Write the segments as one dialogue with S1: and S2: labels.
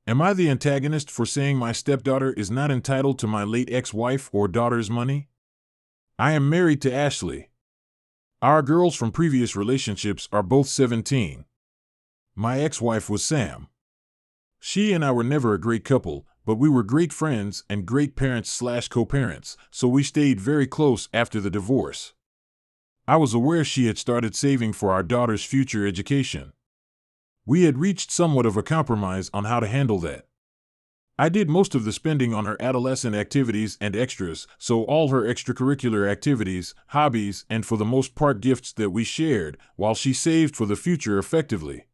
S1: Am I the antagonist for saying my stepdaughter is not entitled to my late ex-wife or daughter's money? I am married to Ashley. Our girls from previous relationships are both 17. My ex-wife was Sam. She and I were never a great couple, but we were great friends and great parents/co-parents, so we stayed very close after the divorce. I was aware she had started saving for our daughter's future education. We had reached somewhat of a compromise on how to handle that. I did most of the spending on her adolescent activities and extras, so all her extracurricular activities, hobbies, and for the most part gifts that we shared, while she saved for the future effectively.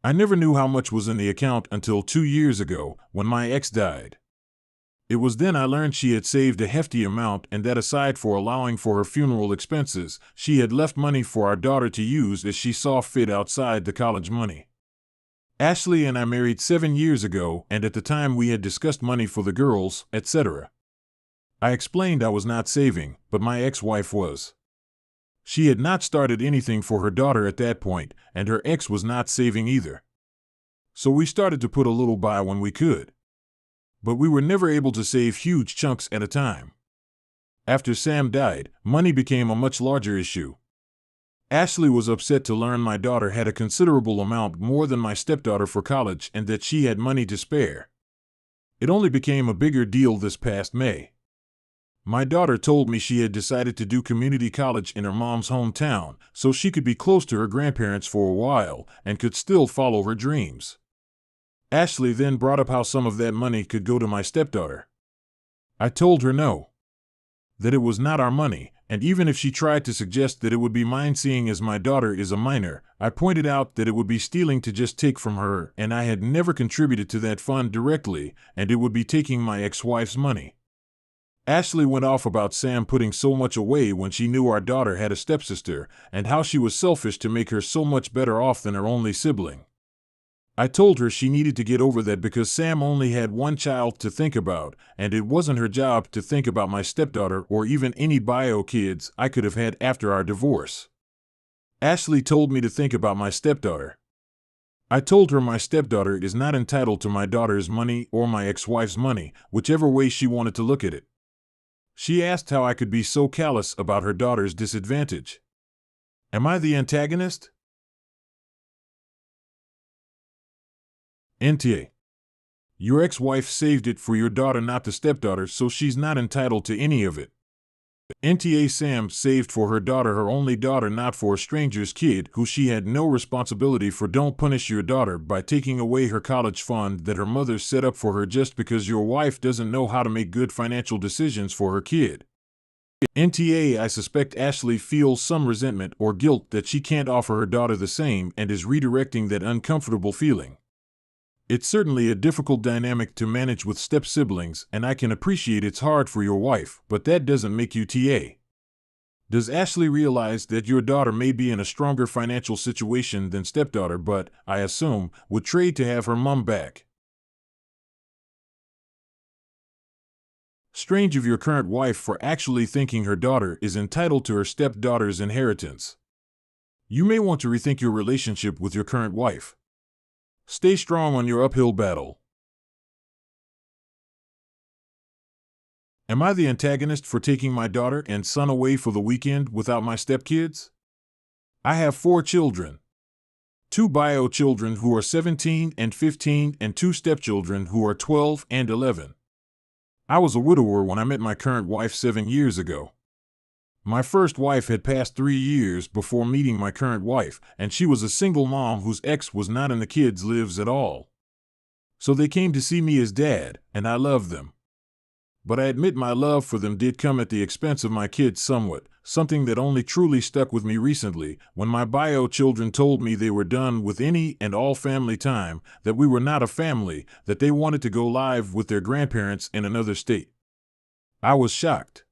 S1: I never knew how much was in the account until 2 years ago, when my ex died. It was then I learned she had saved a hefty amount and that aside for allowing for her funeral expenses, she had left money for our daughter to use as she saw fit outside the college money. Ashley and I married 7 years ago, and at the time we had discussed money for the girls, etc. I explained I was not saving, but my ex-wife was. She had not started anything for her daughter at that point, and her ex was not saving either. So we started to put a little by when we could. But we were never able to save huge chunks at a time. After Sam died, money became a much larger issue. Ashley was upset to learn my daughter had a considerable amount more than my stepdaughter for college and that she had money to spare. It only became a bigger deal this past May. My daughter told me she had decided to do community college in her mom's hometown so she could be close to her grandparents for a while and could still follow her dreams. Ashley then brought up how some of that money could go to my stepdaughter. I told her no. That it was not our money, and even if she tried to suggest that it would be mine seeing as my daughter is a minor, I pointed out that it would be stealing to just take from her and I had never contributed to that fund directly and it would be taking my ex-wife's money. Ashley went off about Sam putting so much away when she knew our daughter had a stepsister and how she was selfish to make her so much better off than her only sibling. I told her she needed to get over that because Sam only had one child to think about, and it wasn't her job to think about my stepdaughter or even any bio kids I could have had after our divorce. Ashley told me to think about my stepdaughter. I told her my stepdaughter is not entitled to my daughter's money or my ex-wife's money, whichever way she wanted to look at it. She asked how I could be so callous about her daughter's disadvantage. Am I the antagonist? NTA. Your ex-wife saved it for your daughter, not the stepdaughter, so she's not entitled to any of it. NTA. Sam saved for her daughter, her only daughter, not for a stranger's kid who she had no responsibility for. Don't punish your daughter by taking away her college fund that her mother set up for her just because your wife doesn't know how to make good financial decisions for her kid. NTA. I suspect Ashley feels some resentment or guilt that she can't offer her daughter the same and is redirecting that uncomfortable feeling. It's certainly a difficult dynamic to manage with step-siblings, and I can appreciate it's hard for your wife, but that doesn't make you TA. Does Ashley realize that your daughter may be in a stronger financial situation than stepdaughter but, I assume, would trade to have her mom back? Strange of your current wife for actually thinking her daughter is entitled to her stepdaughter's inheritance. You may want to rethink your relationship with your current wife. Stay strong on your uphill battle. Am I the antagonist for taking my daughter and son away for the weekend without my stepkids? I have 4 children. 2 bio children who are 17 and 15 and 2 stepchildren who are 12 and 11. I was a widower when I met my current wife 7 years ago. My first wife had passed 3 years before meeting my current wife, and she was a single mom whose ex was not in the kids' lives at all. So they came to see me as dad, and I loved them. But I admit my love for them did come at the expense of my kids somewhat, something that only truly stuck with me recently, when my bio children told me they were done with any and all family time, that we were not a family, that they wanted to go live with their grandparents in another state. I was shocked.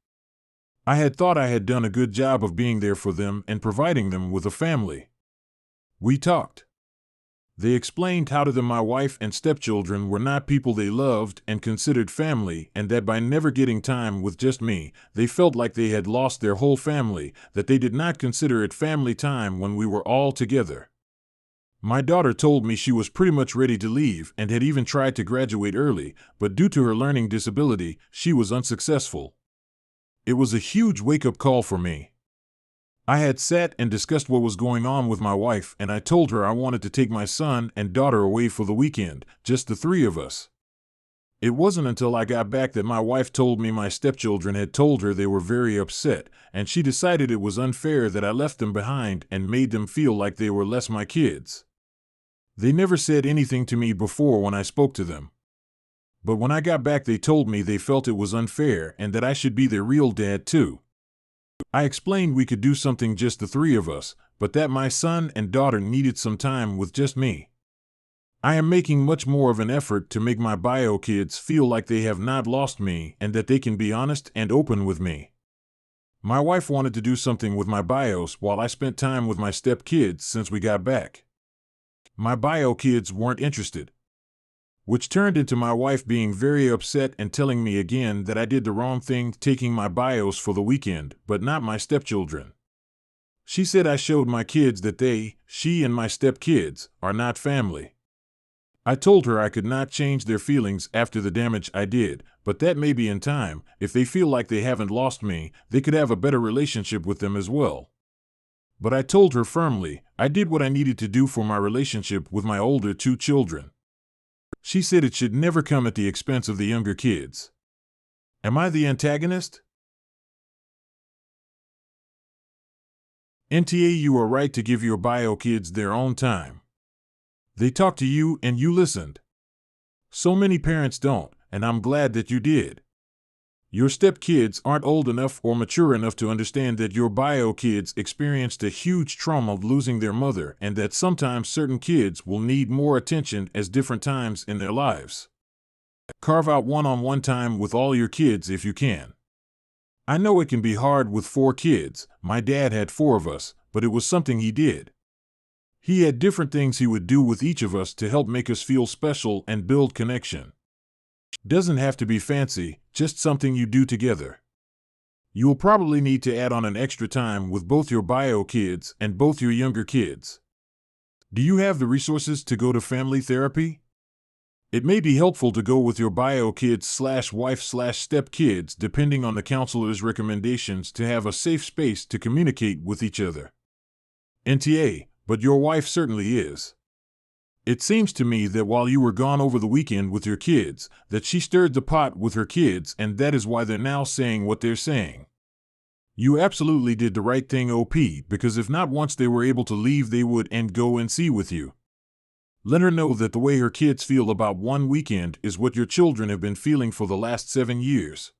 S1: I had thought I had done a good job of being there for them and providing them with a family. We talked. They explained how to them my wife and stepchildren were not people they loved and considered family, and that by never getting time with just me, they felt like they had lost their whole family, that they did not consider it family time when we were all together. My daughter told me she was pretty much ready to leave and had even tried to graduate early, but due to her learning disability, she was unsuccessful. It was a huge wake-up call for me. I had sat and discussed what was going on with my wife, and I told her I wanted to take my son and daughter away for the weekend, just the three of us. It wasn't until I got back that my wife told me my stepchildren had told her they were very upset, and she decided it was unfair that I left them behind and made them feel like they were less my kids. They never said anything to me before when I spoke to them. But when I got back, they told me they felt it was unfair and that I should be their real dad too. I explained we could do something just the three of us, but that my son and daughter needed some time with just me. I am making much more of an effort to make my bio kids feel like they have not lost me and that they can be honest and open with me. My wife wanted to do something with my bios while I spent time with my stepkids since we got back. My bio kids weren't interested, which turned into my wife being very upset and telling me again that I did the wrong thing taking my bios for the weekend, but not my stepchildren. She said I showed my kids that she and my stepkids, are not family. I told her I could not change their feelings after the damage I did, but that maybe in time, if they feel like they haven't lost me, they could have a better relationship with them as well. But I told her firmly, I did what I needed to do for my relationship with my older two children. She said it should never come at the expense of the younger kids. Am I the antagonist? NTA, you are right to give your bio kids their own time. They talked to you and you listened. So many parents don't, and I'm glad that you did. Your stepkids aren't old enough or mature enough to understand that your bio kids experienced a huge trauma of losing their mother and that sometimes certain kids will need more attention at different times in their lives. Carve out one-on-one time with all your kids if you can. I know it can be hard with 4 kids. My dad had 4 of us, but it was something he did. He had different things he would do with each of us to help make us feel special and build connection. Doesn't have to be fancy, just something you do together. You will probably need to add on an extra time with both your bio kids and both your younger kids. Do you have the resources to go to family therapy? It may be helpful to go with your bio kids/wife/stepkids depending on the counselor's recommendations to have a safe space to communicate with each other. NTA, but your wife certainly is. It seems to me that while you were gone over the weekend with your kids, that she stirred the pot with her kids, and that is why they're now saying what they're saying. You absolutely did the right thing, OP, because if not once they were able to leave, they would and go and see with you. Let her know that the way her kids feel about one weekend is what your children have been feeling for the last 7 years.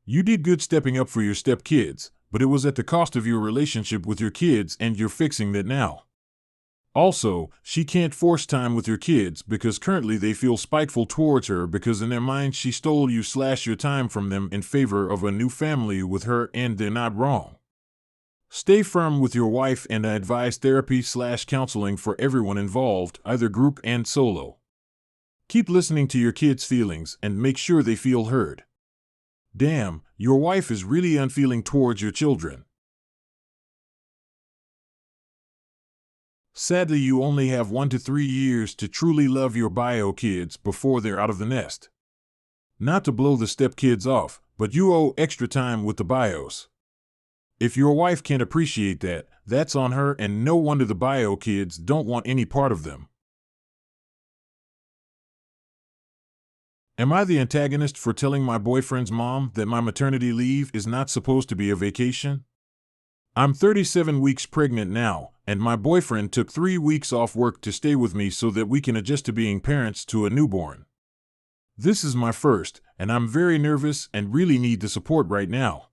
S1: You did good stepping up for your stepkids, but it was at the cost of your relationship with your kids, and you're fixing that now. Also, she can't force time with your kids because currently they feel spiteful towards her because in their mind she stole you/your time from them in favor of a new family with her, and they're not wrong. Stay firm with your wife, and I advise therapy/counseling for everyone involved, either group and solo. Keep listening to your kids' feelings and make sure they feel heard. Damn, your wife is really unfeeling towards your children. Sadly, you only have 1 to 3 years to truly love your bio kids before they're out of the nest. Not to blow the stepkids off, but you owe extra time with the bios. If your wife can't appreciate that, that's on her, and no wonder the bio kids don't want any part of them. Am I the antagonist for telling my boyfriend's mom that my maternity leave is not supposed to be a vacation? I'm 37 weeks pregnant now, and my boyfriend took 3 weeks off work to stay with me so that we can adjust to being parents to a newborn. This is my first, and I'm very nervous and really need the support right now.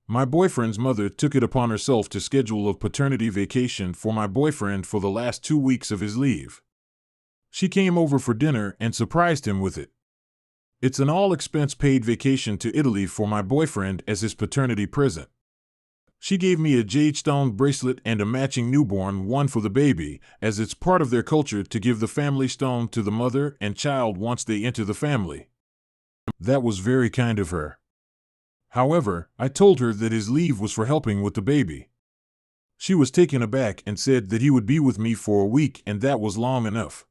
S1: My boyfriend's mother took it upon herself to schedule a paternity vacation for my boyfriend for the last 2 weeks of his leave. She came over for dinner and surprised him with it. It's an all-expense-paid vacation to Italy for my boyfriend as his paternity present. She gave me a jade stone bracelet and a matching newborn one for the baby, as it's part of their culture to give the family stone to the mother and child once they enter the family. That was very kind of her. However, I told her that his leave was for helping with the baby. She was taken aback and said that he would be with me for a week and that was long enough.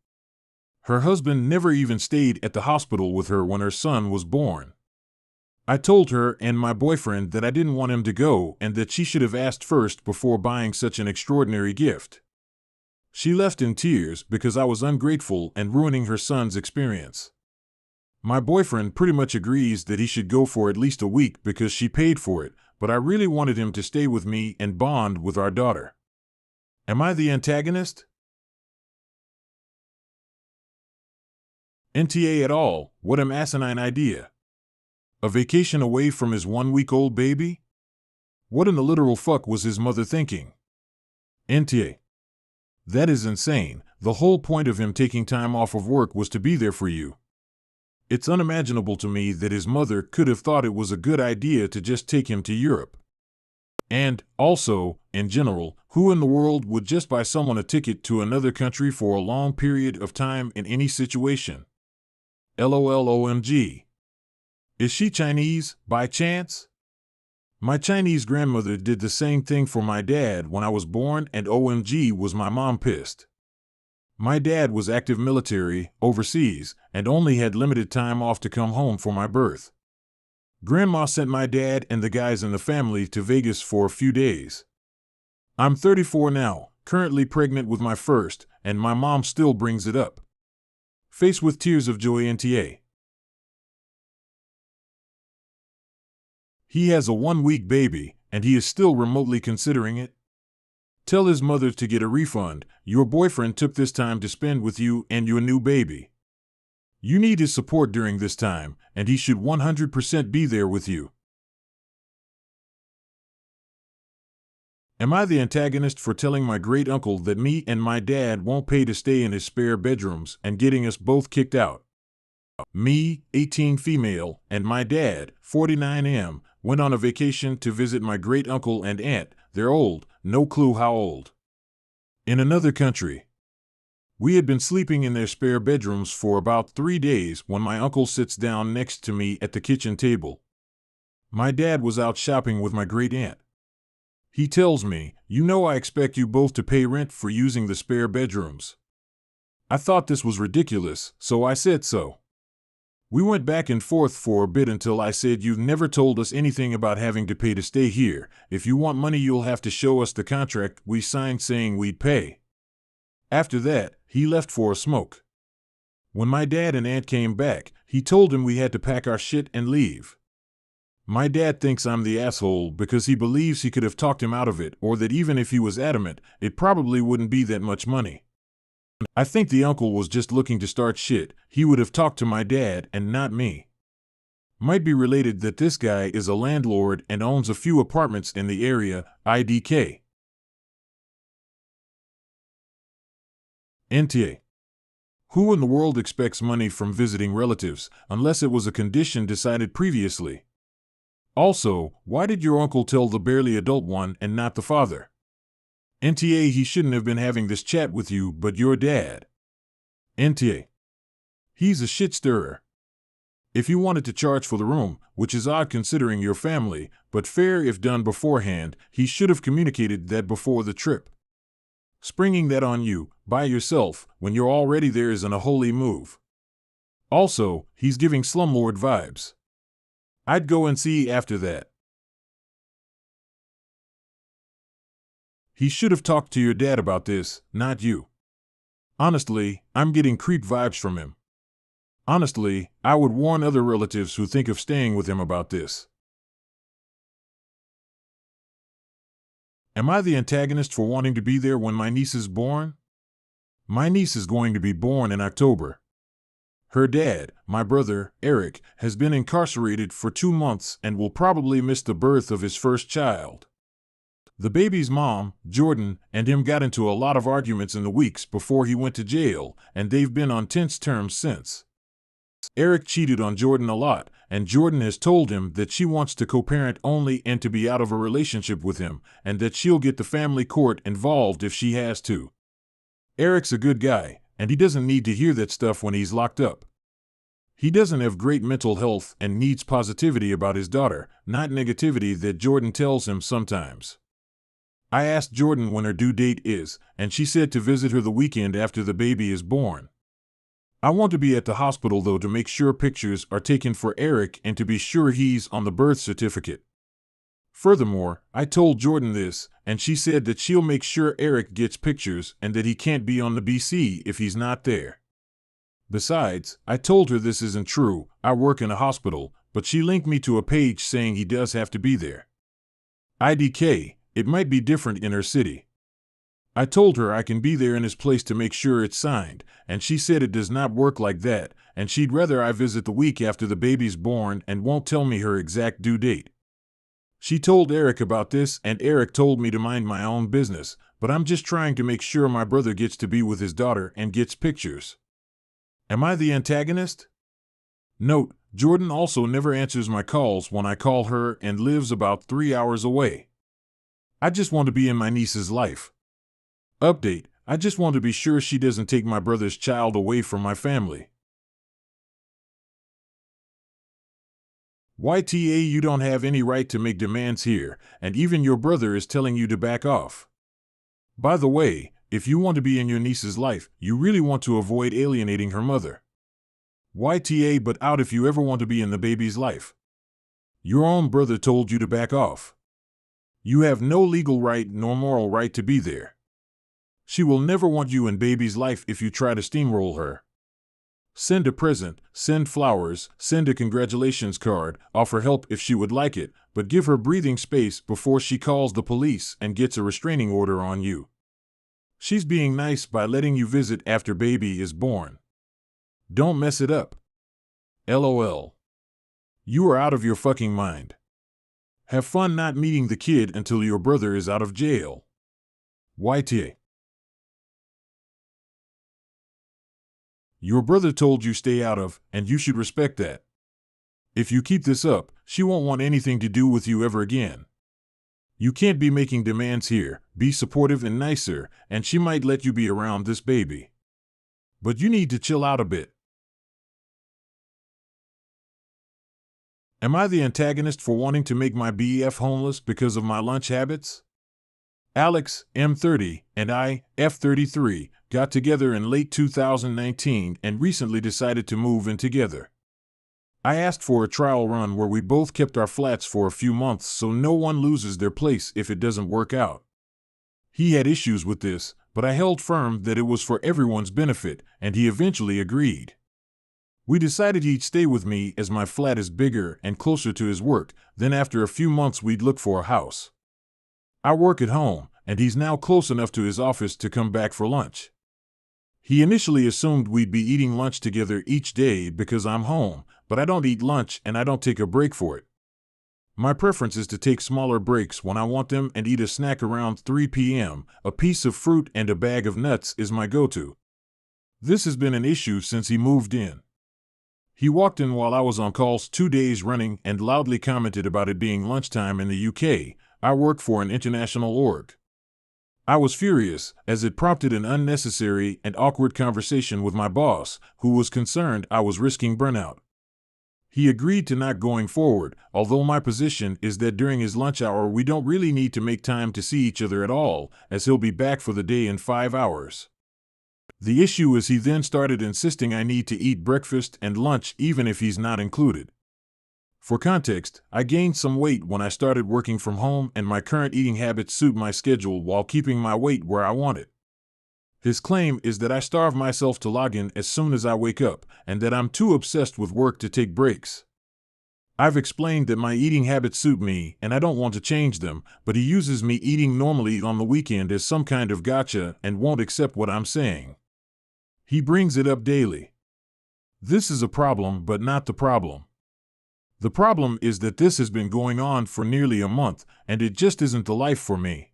S1: Her husband never even stayed at the hospital with her when her son was born. I told her and my boyfriend that I didn't want him to go and that she should have asked first before buying such an extraordinary gift. She left in tears because I was ungrateful and ruining her son's experience. My boyfriend pretty much agrees that he should go for at least a week because she paid for it, but I really wanted him to stay with me and bond with our daughter. Am I the antagonist? NTA at all, what an asinine idea. A vacation away from his 1-week-old baby? What in the literal fuck was his mother thinking? NTA. That is insane. The whole point of him taking time off of work was to be there for you. It's unimaginable to me that his mother could have thought it was a good idea to just take him to Europe. And, also, in general, who in the world would just buy someone a ticket to another country for a long period of time in any situation? LOL. Is she Chinese, by chance? My Chinese grandmother did the same thing for my dad when I was born, and OMG was my mom pissed. My dad was active military, overseas, and only had limited time off to come home for my birth. Grandma sent my dad and the guys in the family to Vegas for a few days. I'm 34 now, currently pregnant with my first, and my mom still brings it up. Face with tears of joy NTA. He has a 1-week baby, and he is still remotely considering it. Tell his mother to get a refund. Your boyfriend took this time to spend with you and your new baby. You need his support during this time, and he should 100% be there with you. Am I the antagonist for telling my great uncle that me and my dad won't pay to stay in his spare bedrooms and getting us both kicked out? Me, 18 female, and my dad, 49 M, went on a vacation to visit my great uncle and aunt. They're old, no clue how old. In another country. We had been sleeping in their spare bedrooms for about 3 days when my uncle sits down next to me at the kitchen table. My dad was out shopping with my great aunt. He tells me, "You know I expect you both to pay rent for using the spare bedrooms." I thought this was ridiculous, so I said so. We went back and forth for a bit until I said, "You've never told us anything about having to pay to stay here. If you want money, you'll have to show us the contract we signed saying we'd pay." After that, he left for a smoke. When my dad and aunt came back, he told him we had to pack our shit and leave. My dad thinks I'm the asshole because he believes he could have talked him out of it, or that even if he was adamant, it probably wouldn't be that much money. I think the uncle was just looking to start shit. He would have talked to my dad and not me. Might be related that this guy is a landlord and owns a few apartments in the area, IDK. NTA. Who in the world expects money from visiting relatives, unless it was a condition decided previously? Also, why did your uncle tell the barely adult one and not the father? NTA, he shouldn't have been having this chat with you, but your dad. NTA. He's a shit stirrer. If he wanted to charge for the room, which is odd considering your family, but fair if done beforehand, he should have communicated that before the trip. Springing that on you, by yourself, when you're already there isn't a holy move. Also, he's giving slumlord vibes. I'd go and see after that. He should have talked to your dad about this, not you. Honestly, I'm getting creep vibes from him. Honestly, I would warn other relatives who think of staying with him about this. Am I the antagonist for wanting to be there when my niece is born? My niece is going to be born in October. Her dad, my brother, Eric, has been incarcerated for 2 months and will probably miss the birth of his first child. The baby's mom, Jordan, and him got into a lot of arguments in the weeks before he went to jail, and they've been on tense terms since. Eric cheated on Jordan a lot, and Jordan has told him that she wants to co-parent only and to be out of a relationship with him, and that she'll get the family court involved if she has to. Eric's a good guy, and he doesn't need to hear that stuff when he's locked up. He doesn't have great mental health and needs positivity about his daughter, not negativity that Jordan tells him sometimes. I asked Jordan when her due date is, and she said to visit her the weekend after the baby is born. I want to be at the hospital though to make sure pictures are taken for Eric and to be sure he's on the birth certificate. Furthermore, I told Jordan this, and she said that she'll make sure Eric gets pictures and that he can't be on the BC if he's not there. Besides, I told her this isn't true, I work in a hospital, but she linked me to a page saying he does have to be there. IDK, it might be different in her city. I told her I can be there in his place to make sure it's signed, and she said it does not work like that, and she'd rather I visit the week after the baby's born and won't tell me her exact due date. She told Eric about this, and Eric told me to mind my own business, but I'm just trying to make sure my brother gets to be with his daughter and gets pictures. Am I the antagonist? Note, Jordan also never answers my calls when I call her and lives about 3 hours away. I just want to be in my niece's life. Update, I just want to be sure she doesn't take my brother's child away from my family. YTA, you don't have any right to make demands here, and even your brother is telling you to back off. By the way, if you want to be in your niece's life, you really want to avoid alienating her mother. YTA, but out if you ever want to be in the baby's life. Your own brother told you to back off. You have no legal right nor moral right to be there. She will never want you in baby's life if you try to steamroll her. Send a present, send flowers, send a congratulations card, offer help if she would like it, but give her breathing space before she calls the police and gets a restraining order on you. She's being nice by letting you visit after baby is born. Don't mess it up. LOL. You are out of your fucking mind. Have fun not meeting the kid until your brother is out of jail. YTA. Your brother told you stay out of, and you should respect that. If you keep this up, she won't want anything to do with you ever again. You can't be making demands here, be supportive and nicer, and she might let you be around this baby. But you need to chill out a bit. Am I the antagonist for wanting to make my BF homeless because of my lunch habits? Alex, M30, and I, F33, got together in late 2019 and recently decided to move in together. I asked for a trial run where we both kept our flats for a few months so no one loses their place if it doesn't work out. He had issues with this, but I held firm that it was for everyone's benefit, and he eventually agreed. We decided he'd stay with me as my flat is bigger and closer to his work, then after a few months we'd look for a house. I work at home, and he's now close enough to his office to come back for lunch. He initially assumed we'd be eating lunch together each day because I'm home, but I don't eat lunch and I don't take a break for it. My preference is to take smaller breaks when I want them and eat a snack around 3 p.m. A piece of fruit and a bag of nuts is my go-to. This has been an issue since he moved in. He walked in while I was on calls 2 days running and loudly commented about it being lunchtime in the UK. I work for an international org. I was furious, as it prompted an unnecessary and awkward conversation with my boss, who was concerned I was risking burnout. He agreed to not going forward, although my position is that during his lunch hour we don't really need to make time to see each other at all, as he'll be back for the day in 5 hours. The issue is he then started insisting I need to eat breakfast and lunch even if he's not included. For context, I gained some weight when I started working from home and my current eating habits suit my schedule while keeping my weight where I want it. His claim is that I starve myself to log in as soon as I wake up and that I'm too obsessed with work to take breaks. I've explained that my eating habits suit me and I don't want to change them, but he uses me eating normally on the weekend as some kind of gotcha and won't accept what I'm saying. He brings it up daily. This is a problem, but not the problem. The problem is that this has been going on for nearly a month, and it just isn't the life for me.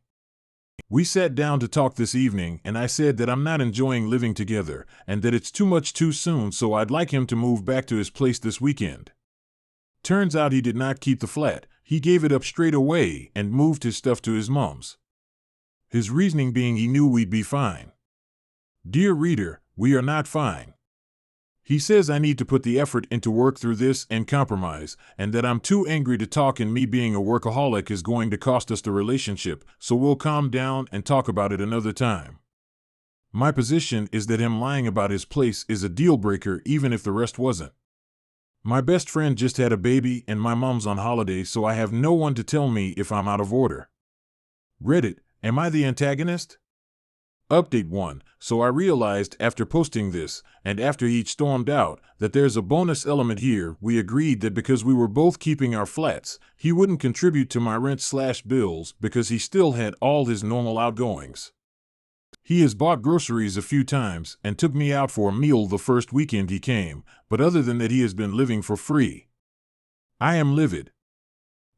S1: We sat down to talk this evening, and I said that I'm not enjoying living together, and that it's too much too soon, so I'd like him to move back to his place this weekend. Turns out he did not keep the flat, he gave it up straight away and moved his stuff to his mom's. His reasoning being he knew we'd be fine. Dear reader, we are not fine. He says I need to put the effort into work through this and compromise, and that I'm too angry to talk and me being a workaholic is going to cost us the relationship, so we'll calm down and talk about it another time. My position is that him lying about his place is a deal breaker even if the rest wasn't. My best friend just had a baby and my mom's on holiday, so I have no one to tell me if I'm out of order. Reddit, am I the antagonist? Update 1. So I realized after posting this, and after he stormed out, that there's a bonus element here. We agreed that because we were both keeping our flats, he wouldn't contribute to my rent/bills because he still had all his normal outgoings. He has bought groceries a few times and took me out for a meal the first weekend he came, but other than that he has been living for free. I am livid.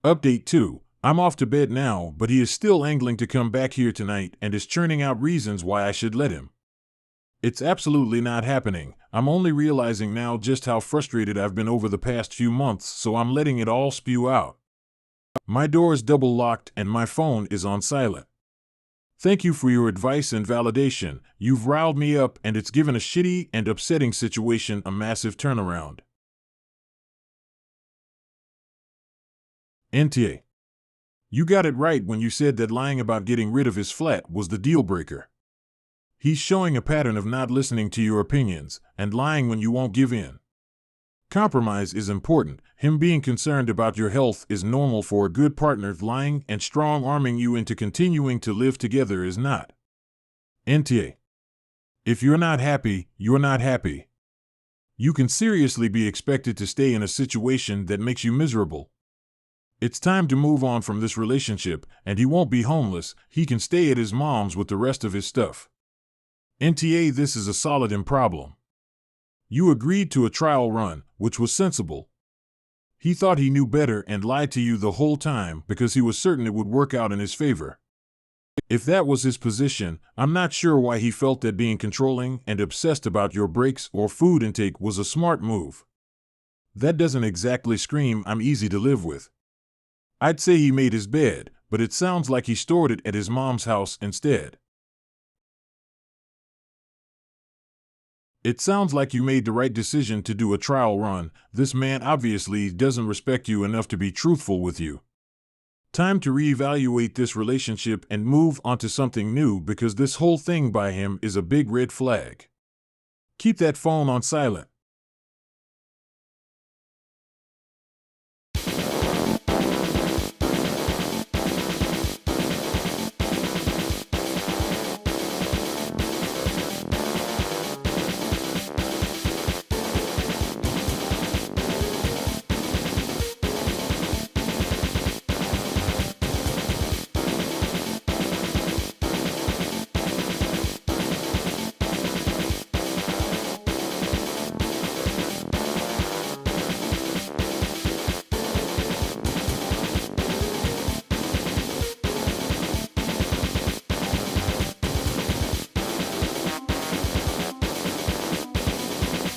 S1: Update 2. I'm off to bed now, but he is still angling to come back here tonight and is churning out reasons why I should let him. It's absolutely not happening. I'm only realizing now just how frustrated I've been over the past few months, so I'm letting it all spew out. My door is double locked and my phone is on silent. Thank you for your advice and validation. You've riled me up and it's given a shitty and upsetting situation a massive turnaround. NTA. You got it right when you said that lying about getting rid of his flat was the deal breaker. He's showing a pattern of not listening to your opinions and lying when you won't give in. Compromise is important. Him being concerned about your health is normal for a good partner. Lying and strong-arming you into continuing to live together is not. NTA. If you're not happy, you're not happy. You can seriously be expected to stay in a situation that makes you miserable. It's time to move on from this relationship, and he won't be homeless. He can stay at his mom's with the rest of his stuff. NTA. This is a solid problem. You agreed to a trial run, which was sensible. He thought he knew better and lied to you the whole time because he was certain it would work out in his favor. If that was his position, I'm not sure why he felt that being controlling and obsessed about your breaks or food intake was a smart move. That doesn't exactly scream I'm easy to live with. I'd say he made his bed, but it sounds like he stored it at his mom's house instead. It sounds like you made the right decision to do a trial run. This man obviously doesn't respect you enough to be truthful with you. Time to reevaluate this relationship and move on to something new because this whole thing by him is a big red flag. Keep that phone on silent.